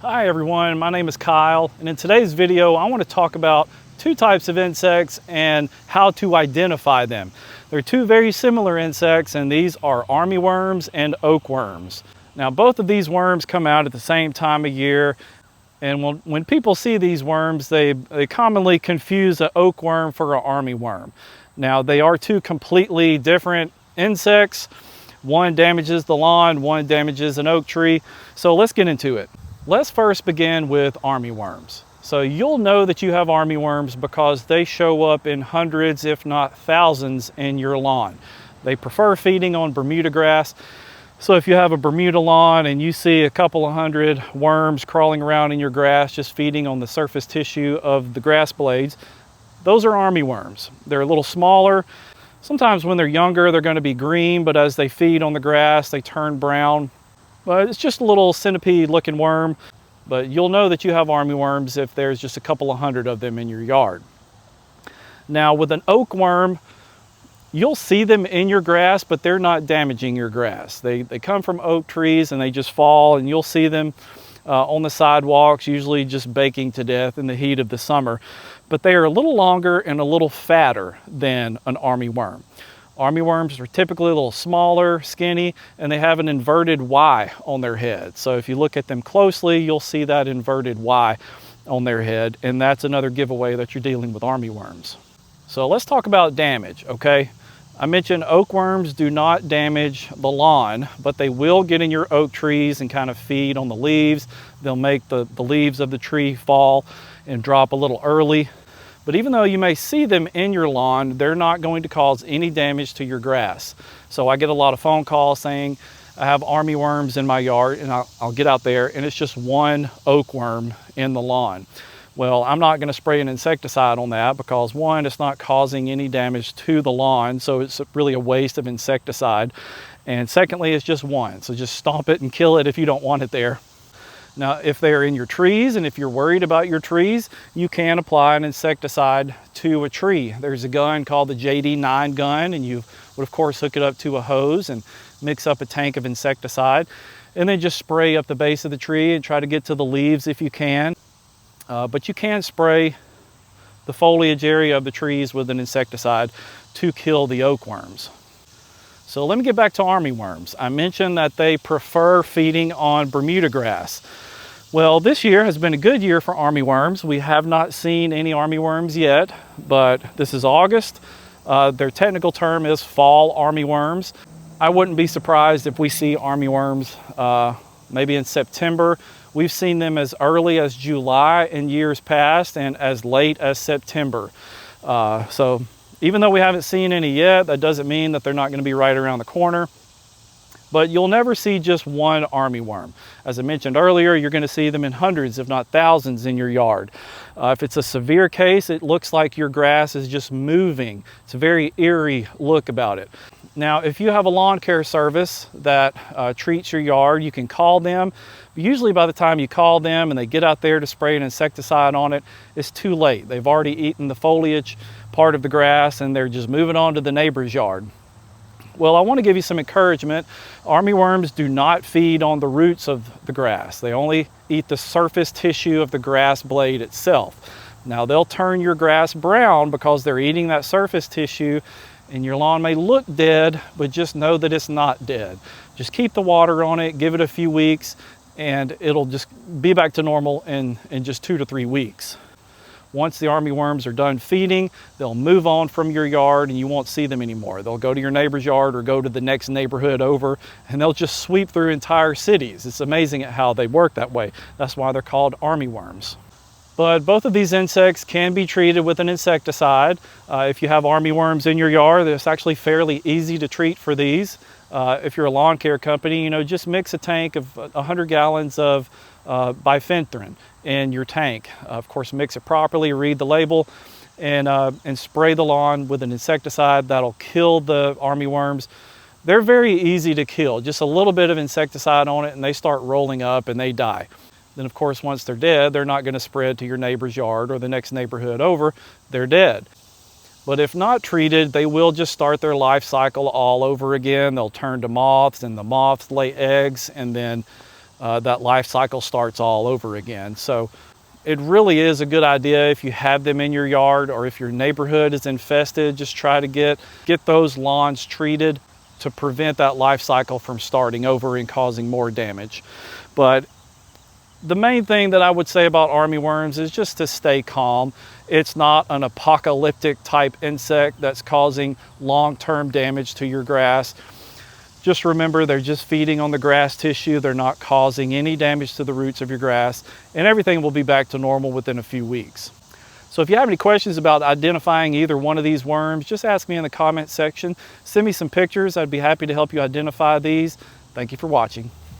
Hi everyone, my name is Kyle, and in today's video I want to talk about two types of insects and how to identify them. They're two very similar insects, and these are armyworms and oakworms. Now both of these worms come out at the same time of year, and when people see these worms, they commonly confuse an oakworm for an armyworm. Now they are two completely different insects. One damages the lawn, one damages an oak tree. So let's get into it. Let's first begin with armyworms. So you'll know that you have armyworms because they show up in hundreds, if not thousands, in your lawn. They prefer feeding on Bermuda grass. So if you have a Bermuda lawn and you see a couple of hundred worms crawling around in your grass, just feeding on the surface tissue of the grass blades, those are armyworms. They're a little smaller. Sometimes when they're younger, they're going to be green, but as they feed on the grass, they turn brown. But it's just a little centipede-looking worm. But you'll know that you have armyworms if there's just a couple of hundred of them in your yard. Now with an oak worm, you'll see them in your grass, but they're not damaging your grass. They come from oak trees and they just fall, and you'll see them on the sidewalks, usually just baking to death in the heat of the summer. But they are a little longer and a little fatter than an armyworm. Armyworms are typically a little smaller, skinny, and they have an inverted Y on their head. So if you look at them closely, you'll see that inverted Y on their head, and that's another giveaway that you're dealing with armyworms. So let's talk about damage, okay? I mentioned oakworms do not damage the lawn, but they will get in your oak trees and kind of feed on the leaves. They'll make the leaves of the tree fall and drop a little early. But even though you may see them in your lawn, they're not going to cause any damage to your grass. So I get a lot of phone calls saying, I have armyworms in my yard, and I'll get out there and it's just one oakworm in the lawn. Well, I'm not going to spray an insecticide on that because one, it's not causing any damage to the lawn, so it's really a waste of insecticide. And secondly, it's just one, so just stomp it and kill it if you don't want it there. Now, if they're in your trees and if you're worried about your trees, you can apply an insecticide to a tree. There's a gun called the JD9 gun, and you would of course hook it up to a hose and mix up a tank of insecticide, and then just spray up the base of the tree and try to get to the leaves if you can. But you can spray the foliage area of the trees with an insecticide to kill the oakworms. So let me get back to armyworms. I mentioned that they prefer feeding on Bermuda grass. Well, this year has been a good year for armyworms. We have not seen any armyworms yet, but this is August. Their technical term is fall armyworms. I wouldn't be surprised if we see armyworms maybe in September. We've seen them as early as July in years past and as late as September. So even though we haven't seen any yet, that doesn't mean that they're not going to be right around the corner. But you'll never see just one armyworm. As I mentioned earlier, you're going to see them in hundreds, if not thousands, in your yard. If it's a severe case, it looks like your grass is just moving. It's a very eerie look about it. Now, if you have a lawn care service that treats your yard, you can call them. Usually by the time you call them and they get out there to spray an insecticide on it, it's too late. They've already eaten the foliage part of the grass and they're just moving on to the neighbor's yard. Well, I want to give you some encouragement. Armyworms do not feed on the roots of the grass. They only eat the surface tissue of the grass blade itself. Now, they'll turn your grass brown because they're eating that surface tissue, and your lawn may look dead, but just know that it's not dead. Just keep the water on it, give it a few weeks, and it'll just be back to normal in just 2 to 3 weeks. Once the armyworms are done feeding, they'll move on from your yard and you won't see them anymore. They'll go to your neighbor's yard or go to the next neighborhood over, and they'll just sweep through entire cities. It's amazing at how they work that way. That's why they're called armyworms. But both of these insects can be treated with an insecticide. If you have armyworms in your yard, it's actually fairly easy to treat for these. If you're a lawn care company, just mix a tank of 100 gallons of bifenthrin in your tank. Of course, mix it properly, read the label, and spray the lawn with an insecticide that'll kill the armyworms. They're very easy to kill. Just a little bit of insecticide on it and they start rolling up and they die. Then of course, once they're dead, they're not going to spread to your neighbor's yard or the next neighborhood over. They're dead. But if not treated, they will just start their life cycle all over again. They'll turn to moths, and the moths lay eggs, and then that life cycle starts all over again. So it really is a good idea if you have them in your yard or if your neighborhood is infested, just try to get those lawns treated to prevent that life cycle from starting over and causing more damage. But the main thing that I would say about armyworms is just to stay calm. It's not an apocalyptic type insect that's causing long-term damage to your grass. Just remember, they're just feeding on the grass tissue. They're not causing any damage to the roots of your grass, and everything will be back to normal within a few weeks. So if you have any questions about identifying either one of these worms, just ask me in the comment section. Send me some pictures. I'd be happy to help you identify these. Thank you for watching.